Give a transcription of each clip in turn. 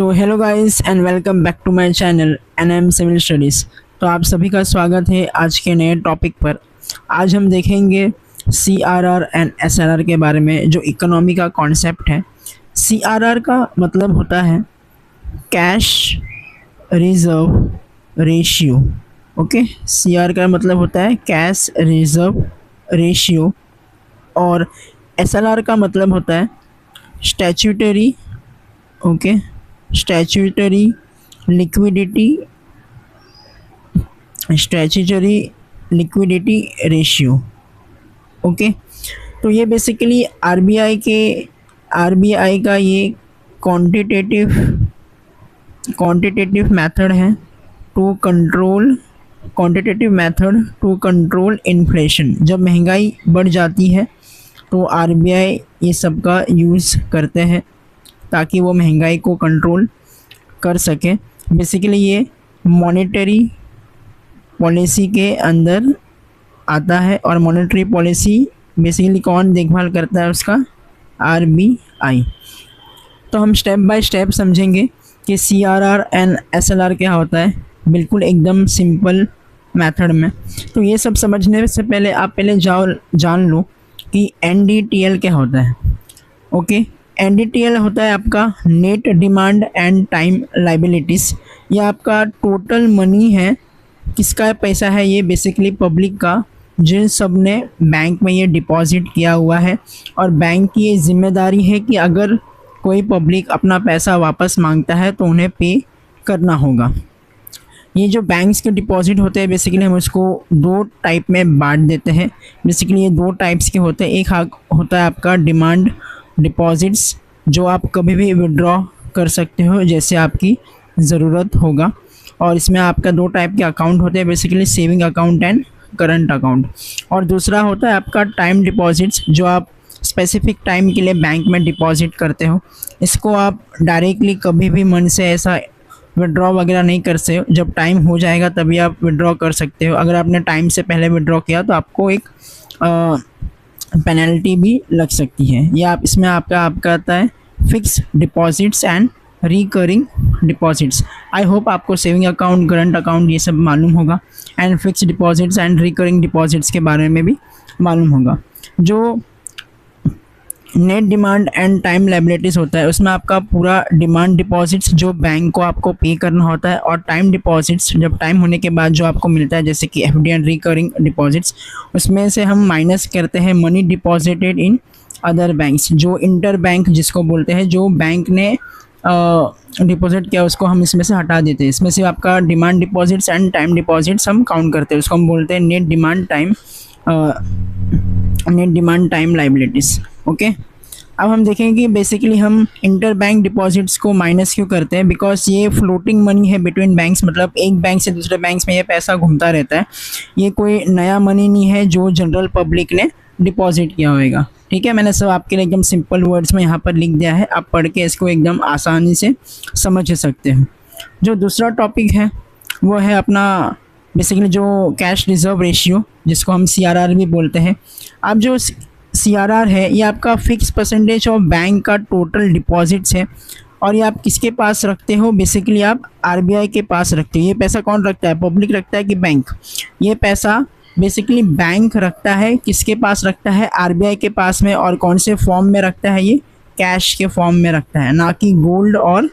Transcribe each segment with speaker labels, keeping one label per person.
Speaker 1: So hello guys and welcome back to my channel NM civil studies. तो आप सभी का स्वागत है आज के नए टॉपिक पर। आज हम देखेंगे सीआरआर एंड एसआरआर के बारे में, जो इकोनॉमी का कॉन्सेप्ट है। सीआरआर का मतलब होता है cash reserve ratio. Okay, CR का मतलब होता है कैश रिजर्व रेशियो, और एसएलआर का मतलब होता है statutory statutory liquidity ratio. Okay, तो ये बेसिकली आरबीआई का ये क्वांटिटेटिव मेथड है टू कंट्रोल इन्फ्लेशन। जब महंगाई बढ़ जाती है तो आरबीआई ये सब का यूज़ करते हैं ताकि वो महंगाई को कंट्रोल कर सके। बेसिकली ये मॉनेटरी पॉलिसी के अंदर आता है, और मॉनेटरी पॉलिसी बेसिकली कौन देखभाल करता है उसका? आरबीआई। तो हम स्टेप बाय स्टेप समझेंगे कि सीआरआर एंड एसएलआर क्या होता है, बिल्कुल एकदम सिंपल मेथड में। तो ये सब समझने से पहले आप जान लो कि एनडीटीएल क्या होता है। ओके, एनडीटीएल होता है आपका net demand and time liabilities. ये आपका टोटल मनी है, किसका पैसा है? ये बेसिकली पब्लिक का, जिन सब ने बैंक में ये डिपॉजिट किया हुआ है, और बैंक की ये जिम्मेदारी है कि अगर कोई पब्लिक अपना पैसा वापस मांगता है तो उन्हें पे करना होगा। ये जो बैंक्स के डिपॉजिट होते हैं बेसिकली हम उसको दो टाइप में बांट देते हैं। बेसिकली ये दो टाइप्स के होते हैं। एक होता है आपका डिमांड डिपॉजिट्स, जो आप कभी भी विड्रॉ कर सकते हो जैसे आपकी ज़रूरत होगा, और इसमें आपका दो टाइप के अकाउंट होते हैं, basically saving account and current account. और दूसरा होता है आपका टाइम डिपॉजिट्स, जो आप स्पेसिफिक टाइम के लिए बैंक में डिपॉजिट करते हो। इसको आप डायरेक्टली कभी भी मन से ऐसा विड्रॉ वगैरह नहीं कर सकते हो, जब टाइम हो जाएगा तभी आप विड्रॉ कर सकते हो। अगर आपने टाइम से पहले विड्रॉ किया तो आपको एक पेनल्टी भी लग सकती है। या आप इसमें आपका आता है fix deposits and recurring deposits. I hope आपको सेविंग अकाउंट, करंट अकाउंट ये सब मालूम होगा, and fix deposits and recurring deposits के बारे में भी मालूम होगा। जो net demand and time liabilities होता है उसमें आपका पूरा डिमांड डिपॉजिट्स जो बैंक को आपको पे करना होता है, और टाइम डिपॉजिट्स जब टाइम होने के बाद जो आपको मिलता है, जैसे कि एफडी एंड रिकरिंग डिपॉजिट्स, उसमें से हम माइनस करते हैं money deposited in other banks, जो इंटर बैंक जिसको बोलते हैं, जो बैंक ने डिपॉजिट किया उसको हम इसमें से हटा देते हैं। इसमें से आपका demand deposits and time deposits हम काउंट करते हैं, उसको हम बोलते हैं net demand time liabilities. Okay, अब हम देखेंगे कि बेसिकली हम इंटर बैंक डिपॉजिट्स को माइनस क्यों करते हैं। बिकॉज ये फ्लोटिंग मनी है बिटवीन बैंक्स, मतलब एक बैंक से दूसरे बैंक्स में ये पैसा घूमता रहता है। ये कोई नया मनी नहीं है जो जनरल पब्लिक ने डिपॉजिट किया होगा। ठीक है, मैंने सब आपके लिए एकदम सिंपल वर्ड्स में यहाँ पर लिख दिया है, आप पढ़ के इसको एकदम आसानी से समझ सकते हो। जो दूसरा टॉपिक है वो है अपना बेसिकली जो कैश रिजर्व रेशियो, जिसको हम सीआरआर भी बोलते हैं। अब जो सीआरआर है ये आपका फिक्स परसेंटेज ऑफ बैंक का टोटल डिपॉजिट्स है, और ये आप किसके पास रखते हो? बेसिकली आप आरबीआई के पास रखते हो। ये पैसा कौन रखता है? पब्लिक रखता है कि बैंक? ये पैसा बेसिकली बैंक रखता है। किसके पास रखता है? आरबीआई के पास में। और कौन से फॉर्म में रखता है? ये कैश के फॉर्म में रखता है, ना कि गोल्ड और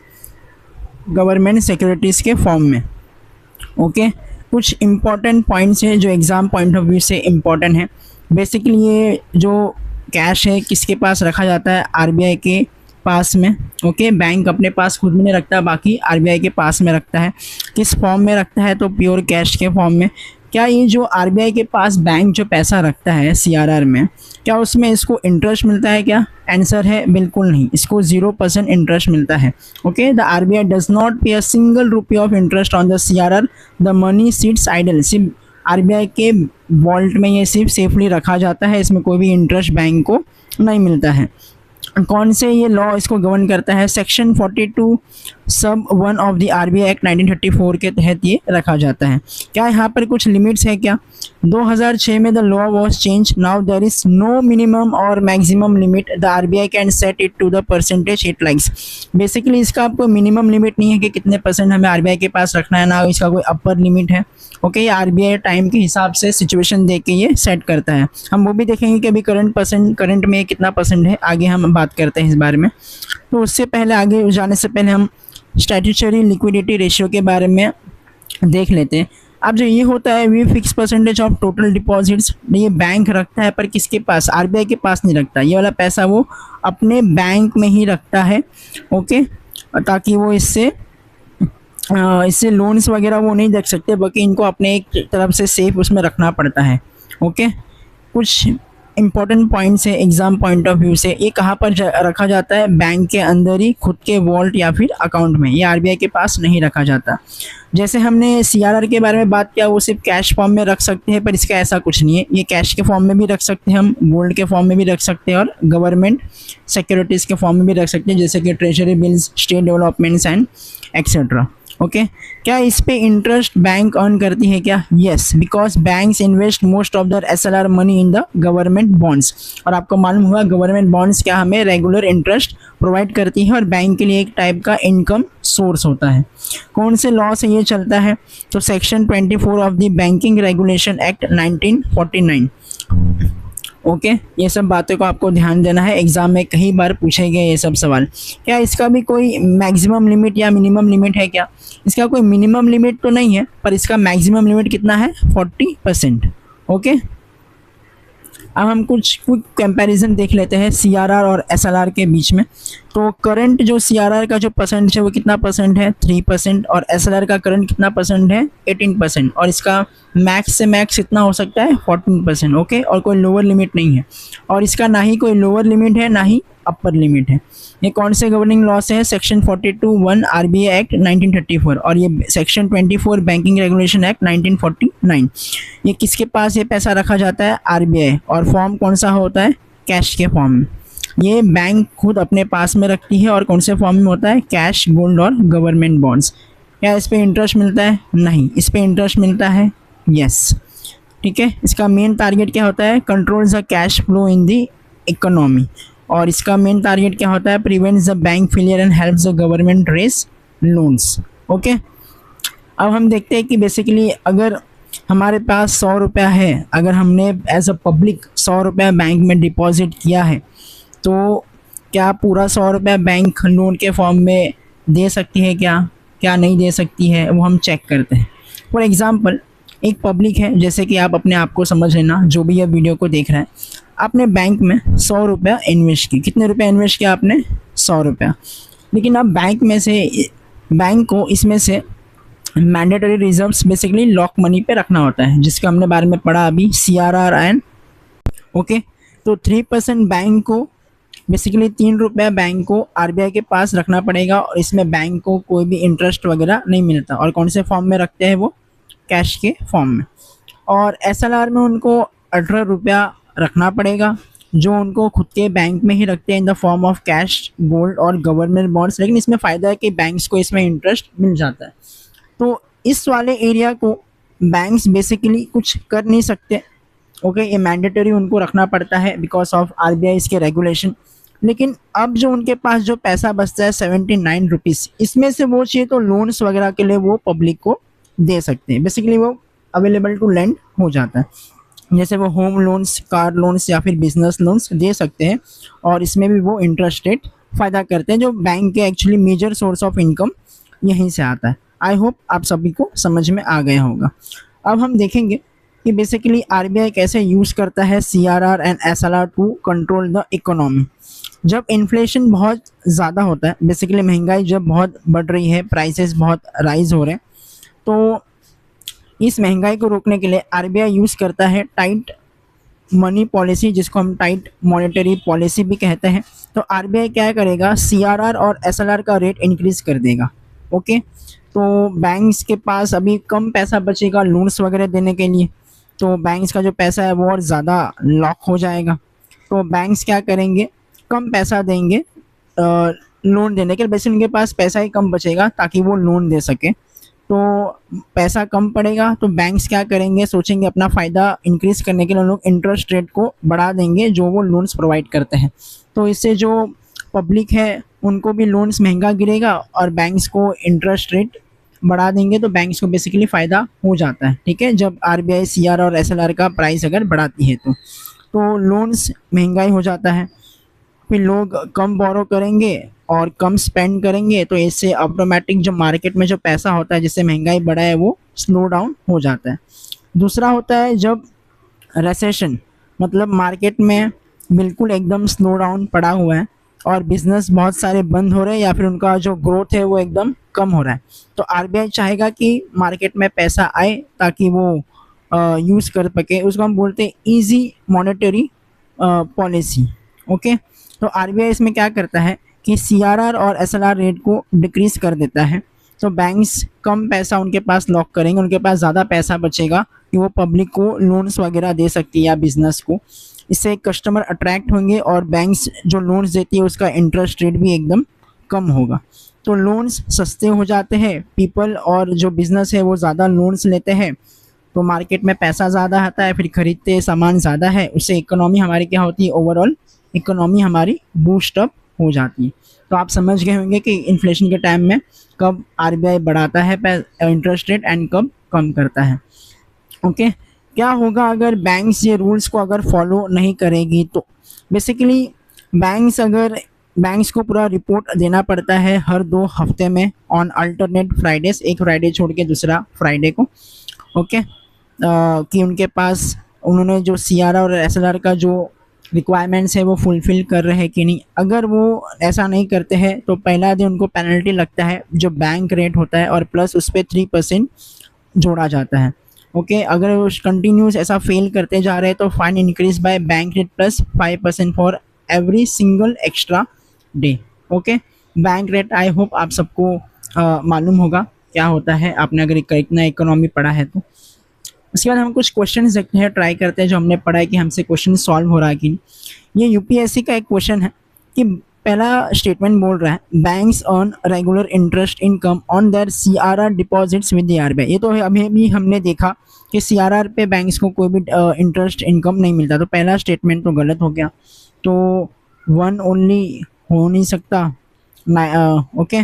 Speaker 1: गवर्नमेंट सिक्योरिटीज़ के फॉर्म में। ओके, कुछ इम्पॉर्टेंट पॉइंट्स हैं जो एग्ज़ाम पॉइंट ऑफ व्यू से इम्पॉर्टेंट है। बेसिकली ये जो कैश है किसके पास रखा जाता है? आरबीआई के पास में। ओके, बैंक अपने पास खुद में नहीं रखता, बाकी आरबीआई के पास में रखता है। किस फॉर्म में रखता है? तो प्योर कैश के फॉर्म में। क्या ये जो आरबीआई के पास बैंक जो पैसा रखता है सीआरआर में, क्या उसमें इसको इंटरेस्ट मिलता है क्या? आंसर है बिल्कुल नहीं, इसको 0% इंटरेस्ट मिलता है। Okay, the RBI does not pay a single rupee of interest on the CRR, the money sits idle. सिर्फ आरबीआई के वॉल्ट में ये सिर्फ सेफली रखा जाता है, इसमें कोई भी इंटरेस्ट बैंक को नहीं मिलता है। कौन से ये लॉ इसको गवर्न करता है? सेक्शन 42 सब 1 ऑफ द आरबीआई एक्ट 1934 के तहत ये रखा जाता है। क्या यहाँ पर कुछ लिमिट्स है क्या? 2006 में the law was change, now there is no minimum और maximum limit, the RBI can set it to the percentage it likes. Basically इसका आपको मिनिमम लिमिट नहीं है कि कितने परसेंट हमें आरबीआई के पास रखना है, ना इसका कोई अपर लिमिट है। ओके, ये आरबीआई टाइम के हिसाब से सिचुएशन देख के ये सेट करता है। हम वो भी देखेंगे कि अभी करंट में कितना परसेंट है, आगे हम बात करते हैं इस बारे में। तो उससे पहले, आगे जाने से पहले हम स्टैट्यूटरी लिक्विडिटी रेशियो के बारे में देख लेते हैं। अब जो ये होता है we fix percentage of total deposits, ये बैंक रखता है पर किसके पास, आरबीआई के पास नहीं रखता। ये वाला पैसा वो अपने बैंक में ही रखता है। ओके, ताकि वो इससे लोन्स वगैरह वो नहीं देख सकते, बल्कि इनको अपने एक तरफ से सेफ उसमें रखना पड़ता है। ओके, कुछ इंपॉर्टेंट पॉइंट्स है एग्जाम पॉइंट ऑफ व्यू से। ये कहाँ पर रखा जाता है, बैंक के अंदर ही, खुद के वॉल्ट या फिर अकाउंट में। ये आरबीआई के पास नहीं रखा जाता। जैसे हमने सीआरआर के बारे में बात किया, वो सिर्फ कैश फॉर्म में रख सकते हैं, पर इसका ऐसा कुछ नहीं है। ये कैश के फॉर्म में भी रख सकते हैं, हम गोल्ड के फॉर्म में भी रख सकते हैं, और गवर्नमेंट सिक्योरिटीज़ के फॉर्म में भी रख सकते हैं, जैसे कि treasury bills, state developments and etcetera. Okay, क्या इस पे इंटरेस्ट बैंक अर्न करती है क्या? Yes, because banks invest most of their SLR money in the government bonds. और आपको मालूम हुआ गवर्नमेंट बॉन्ड्स क्या हमें रेगुलर इंटरेस्ट प्रोवाइड करती है, और बैंक के लिए एक टाइप का इनकम सोर्स होता है। कौन से लॉ से ये चलता है? तो section 24 of the banking regulation act 1949। Okay, ये सब बातों को आपको ध्यान देना है, एग्जाम में कई बार पूछे गए ये सब सवाल। क्या इसका भी कोई मैक्सिमम लिमिट या मिनिमम लिमिट है क्या? इसका कोई मिनिमम लिमिट तो नहीं है, पर इसका मैक्सिमम लिमिट कितना है? 40%। ओके, अब हम कुछ क्विक कंपैरिजन देख लेते हैं सीआरआर और एसएलआर के बीच में। तो करंट जो सीआरआर का जो परसेंट है वो कितना परसेंट है? 3%। और एसएलआर का करंट कितना परसेंट है? 18%। और इसका मैक्स से मैक्स कितना हो सकता है? 14%। ओके, और कोई लोअर लिमिट नहीं है, और इसका ना ही कोई लोअर लिमिट है ना ही अपर लिमिट है। ये कौन से गवर्निंग लॉ से है? सेक्शन 42(1) आरबीआई एक्ट 1934, और ये सेक्शन 24 बैंकिंग रेगुलेशन एक्ट 1949। ये किसके पास ये पैसा रखा जाता है? आरबीआई। और फॉर्म कौन सा होता है? कैश के फॉर्म में। ये बैंक खुद अपने पास में रखती है, और कौन से फॉर्म में होता है? कैश, गोल्ड और गवर्नमेंट बॉन्ड्स। क्या इस पर इंटरेस्ट मिलता है? नहीं। इस पर इंटरेस्ट मिलता है? यस। ठीक है, इसका मेन टारगेट क्या होता है? Control the cash flow in the economy. और इसका मेन टारगेट क्या होता है? Prevents the bank failure and helps the government raise loans. Okay, अब हम देखते हैं कि बेसिकली अगर हमारे पास 100 रुपया है, अगर हमने एज अ पब्लिक 100 रुपया बैंक में डिपॉजिट किया है, तो क्या पूरा 100 रुपया बैंक लोन के फॉर्म में दे सकती है क्या नहीं दे सकती है, वो हम चेक करते हैं। फॉर एग्ज़ाम्पल, एक पब्लिक है, जैसे कि आप अपने आप को समझ लेना जो भी यह वीडियो को देख रहा है। आपने बैंक में 100 रुपया इन्वेस्ट की। कितने रुपया इन्वेस्ट किया आपने? 100 रुपया। लेकिन अब बैंक को इसमें से mandatory reserves basically lock money पे रखना होता है, जिसका हमने बारे में पढ़ा अभी, सीआरआर एंड। ओके, तो 3% बैंक को बेसिकली 3 रुपया बैंक को आरबीआई के पास रखना पड़ेगा, और इसमें बैंक को कोई भी इंटरेस्ट वगैरह नहीं मिलता। और कौन से फॉर्म में रखते हैं? वो कैश के फॉर्म में। और एसएलआर में उनको 18 रुपया रखना पड़ेगा, जो उनको खुद के बैंक में ही रखते हैं in the form of cash, gold और गवर्नमेंट बॉन्ड्स। लेकिन इसमें फ़ायदा है कि बैंक्स को इसमें इंटरेस्ट मिल जाता है। तो इस वाले एरिया को बैंक्स बेसिकली कुछ कर नहीं सकते। ओके, ये मैंडेटरी उनको रखना पड़ता है बिकॉज ऑफ आरबीआई के रेगुलेशन। लेकिन अब जो उनके पास जो पैसा बचता है 79 रुपीज़, इसमें से वो चाहिए तो लोन्स वगैरह के लिए वो पब्लिक को दे सकते हैं। बेसिकली वो अवेलेबल टू लेंड हो जाता है, जैसे वो होम लोन्स, कार लोन्स या फिर बिजनेस लोन्स दे सकते हैं। और इसमें भी वो इंटरेस्ट रेट फ़ायदा करते हैं, जो बैंक के actually major source of income यहीं से आता है। आई होप आप सभी को समझ में आ गया होगा। अब हम देखेंगे कि बेसिकली आरबीआई कैसे यूज़ करता है CRR and SLR to control the economy. जब इन्फ्लेशन बहुत ज़्यादा होता है, बेसिकली महंगाई जब बहुत बढ़ रही है, प्राइसेस बहुत राइज हो रहे हैं, तो इस महंगाई को रोकने के लिए आरबीआई यूज़ करता है टाइट मनी पॉलिसी, जिसको हम टाइट मॉनेटरी पॉलिसी भी कहते हैं। तो आरबीआई क्या करेगा? सीआरआर और एसएलआर का रेट इंक्रीज़ कर देगा। ओके, तो बैंक्स के पास अभी कम पैसा बचेगा लोन्स वगैरह देने के लिए, तो बैंक्स का जो पैसा है वो और ज़्यादा लॉक हो जाएगा। तो बैंक्स क्या करेंगे? कम पैसा देंगे लोन देने के लिए। वैसे उनके पास पैसा ही कम बचेगा ताकि वो लोन दे सके। तो पैसा कम पड़ेगा तो बैंक्स क्या करेंगे, सोचेंगे अपना फ़ायदा इंक्रीज़ करने के लिए लोग इंटरेस्ट रेट को बढ़ा देंगे जो वो लोन्स प्रोवाइड करते हैं। तो इससे जो पब्लिक है उनको भी लोन्स महंगा गिरेगा और बैंक्स को इंटरेस्ट रेट बढ़ा देंगे, तो बैंक्स को बेसिकली फ़ायदा हो जाता है। ठीक है, जब आरबीआई सीआर और एसएलआर का प्राइस अगर बढ़ाती है तो लोन्स महंगाई हो जाता है, फिर लोग कम बोरो करेंगे और कम स्पेंड करेंगे, तो इससे ऑटोमेटिक जो मार्केट में जो पैसा होता है जिससे महंगाई बढ़ा है वो स्लो डाउन हो जाता है। दूसरा होता है जब रेसेशन, मतलब मार्केट में बिल्कुल एकदम स्लो डाउन पड़ा हुआ है और बिजनेस बहुत सारे बंद हो रहे हैं या फिर उनका जो ग्रोथ है वो एकदम कम हो रहा है, तो आरबीआई चाहेगा कि मार्केट में पैसा आए ताकि वो यूज़ कर सके। उसको हम बोलते हैं ईजी मॉनेटरी पॉलिसी। ओके, तो आरबीआई इसमें क्या करता है कि सीआरआर और एसएलआर रेट को डिक्रीज़ कर देता है, तो बैंक्स कम पैसा उनके पास लॉक करेंगे, उनके पास ज़्यादा पैसा बचेगा कि वो पब्लिक को लोन्स वगैरह दे सकती है या बिज़नेस को। इससे कस्टमर अट्रैक्ट होंगे और बैंक्स जो लोन्स देती है उसका इंटरेस्ट रेट भी एकदम कम होगा, तो लोन्स सस्ते हो जाते हैं, पीपल और जो बिज़नेस है वो ज़्यादा लोन्स लेते हैं, तो मार्केट में पैसा ज़्यादा आता है, फिर खरीदते सामान ज़्यादा है, उससे इकोनॉमी हमारी क्या होती है, ओवरऑल इकोनॉमी हमारी बूस्ट अप हो जाती है। तो आप समझ गए होंगे कि इन्फ्लेशन के टाइम में कब आरबीआई बढ़ाता है इंटरेस्ट रेट एंड कब कम करता है। ओके, क्या होगा अगर बैंक्स ये रूल्स को अगर फॉलो नहीं करेगी, तो बेसिकली बैंक्स को पूरा रिपोर्ट देना पड़ता है हर 2 हफ्ते में ऑन अल्टरनेट फ्राइडेज, एक फ्राइडे छोड़ के दूसरा फ्राइडे को। ओके, कि उनके पास उन्होंने जो सीआरआर और एसएलआर का जो रिक्वायरमेंट्स है वो फुलफ़िल कर रहे हैं कि नहीं। अगर वो ऐसा नहीं करते हैं तो पहला दिन उनको पेनल्टी लगता है जो बैंक रेट होता है और प्लस उस पर 3% जोड़ा जाता है। ओके, अगर वो कंटिन्यूस ऐसा फेल करते जा रहे हैं तो fine increase by bank rate plus 5% for every single extra day. Okay, bank rate I hope आप सबको मालूम होगा क्या होता है, आपने अगर इतना इकोनॉमी पढ़ा है तो। उसके बाद हम कुछ क्वेश्चन देखते हैं, ट्राई करते हैं जो हमने पढ़ा है कि हमसे क्वेश्चन सॉल्व हो रहा है कि नहीं। ये यूपीएससी का एक क्वेश्चन है कि पहला स्टेटमेंट बोल रहा है banks earn regular interest income on their CRR deposits with the RBI. ये तो अभी भी हमने देखा कि सीआरआर पे बैंक्स को कोई भी इंटरेस्ट इनकम नहीं मिलता, तो पहला स्टेटमेंट तो गलत हो गया, तो 1 ओनली हो नहीं सकता। ओके,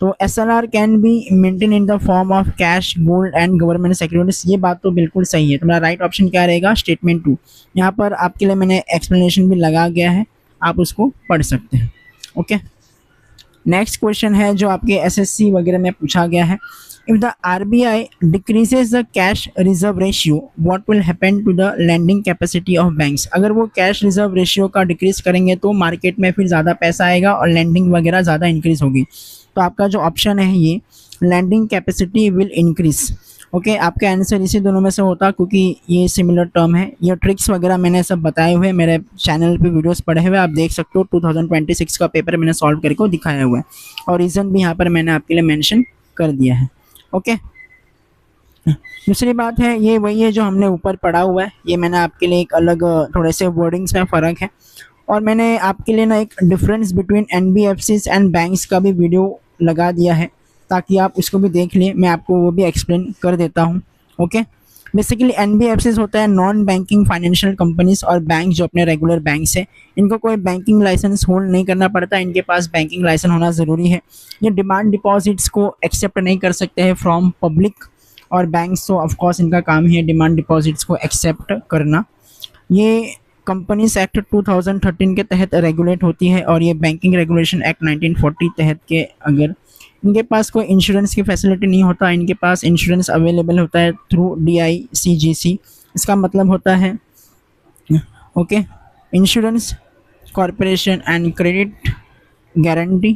Speaker 1: तो SLR can be maintain in the form of cash, gold and government securities. ये बात तो बिल्कुल सही है, तो मेरा राइट ऑप्शन क्या रहेगा, स्टेटमेंट 2। यहाँ पर आपके लिए मैंने एक्सप्लेनेशन भी लगा गया है, आप उसको पढ़ सकते हैं। ओके, नेक्स्ट क्वेश्चन है जो आपके एसएससी वगैरह में पूछा गया है, if the RBI decreases the cash reserve ratio what will happen to the lending capacity of banks. अगर वो कैश रिजर्व रेशियो का डिक्रीज करेंगे तो मार्केट में फिर ज़्यादा पैसा आएगा और लैंडिंग वगैरह ज़्यादा इंक्रीज होगी, तो आपका जो ऑप्शन है ये lending capacity will increase. Okay, आपका आंसर इसी दोनों में से होता क्योंकि ये सिमिलर टर्म है। ये ट्रिक्स वगैरह मैंने सब बताए हुए मेरे चैनल पे वीडियोस पड़े हुए, आप देख सकते हो। 2026 का पेपर मैंने सॉल्व करके दिखाया हुआ है और रीज़न भी यहाँ पर मैंने आपके लिए मेंशन कर दिया है। ओके, दूसरी बात है ये वही है जो हमने ऊपर पढ़ा हुआ है, ये मैंने आपके लिए एक अलग थोड़े से वर्डिंग्स में फ़र्क है, और मैंने आपके लिए ना एक difference between NBFCs and banks का भी वीडियो लगा दिया है ताकि आप उसको भी देख लें, मैं आपको वो भी एक्सप्लेन कर देता हूँ। ओके, बेसिकली एनबीएफसीज होता है नॉन बैंकिंग फाइनेंशियल कंपनीज, और बैंक जो अपने रेगुलर बैंक्स है इनको कोई बैंकिंग लाइसेंस होल्ड नहीं करना पड़ता, इनके पास बैंकिंग लाइसेंस होना ज़रूरी है। ये डिमांड डिपॉजिट्स को एक्सेप्ट नहीं कर सकते हैं फ्रॉम पब्लिक, और बैंक्स तो ऑफकोर्स इनका काम ही है डिमांड डिपॉजिट्स को एक्सेप्ट करना। ये कंपनीज एक्ट 2013 के तहत रेगुलेट होती है, और ये बैंकिंग रेगुलेशन एक्ट 1940 तहत के अगर इनके पास कोई इंश्योरेंस की फैसिलिटी नहीं होता, इनके पास इंश्योरेंस अवेलेबल होता है थ्रू DICGC। इसका मतलब होता है okay, insurance corporation and credit guarantee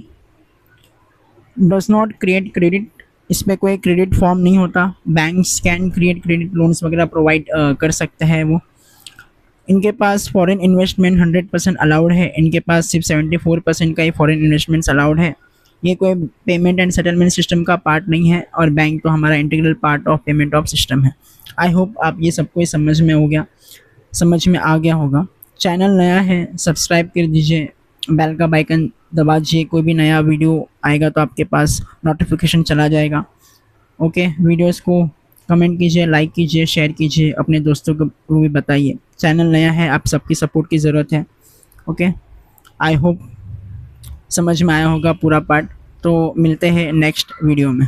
Speaker 1: does not create credit. इस पर कोई क्रेडिट फॉर्म नहीं होता, banks can create credit loans वगैरह प्रोवाइड कर सकते हैं वो। इनके पास फॉरेन इन्वेस्टमेंट 100% अलाउड है, इनके पास सिर्फ 74% का ही फॉरेन इन्वेस्टमेंट्स अलाउड है। ये कोई पेमेंट एंड सेटलमेंट सिस्टम का पार्ट नहीं है, और बैंक तो हमारा integral part of payment of system है। आई होप आप ये सबको समझ में आ गया होगा। चैनल नया है सब्सक्राइब कर दीजिए, बेल का आइकन दबा दीजिए, कोई भी नया वीडियो आएगा तो आपके पास नोटिफिकेशन चला जाएगा। ओके, वीडियोस को कमेंट कीजिए, लाइक कीजिए, शेयर कीजिए, अपने दोस्तों को भी बताइए। चैनल नया है, आप सबकी सपोर्ट की ज़रूरत है। ओके, आई होप समझ में आया होगा पूरा पार्ट। तो मिलते हैं नेक्स्ट वीडियो में।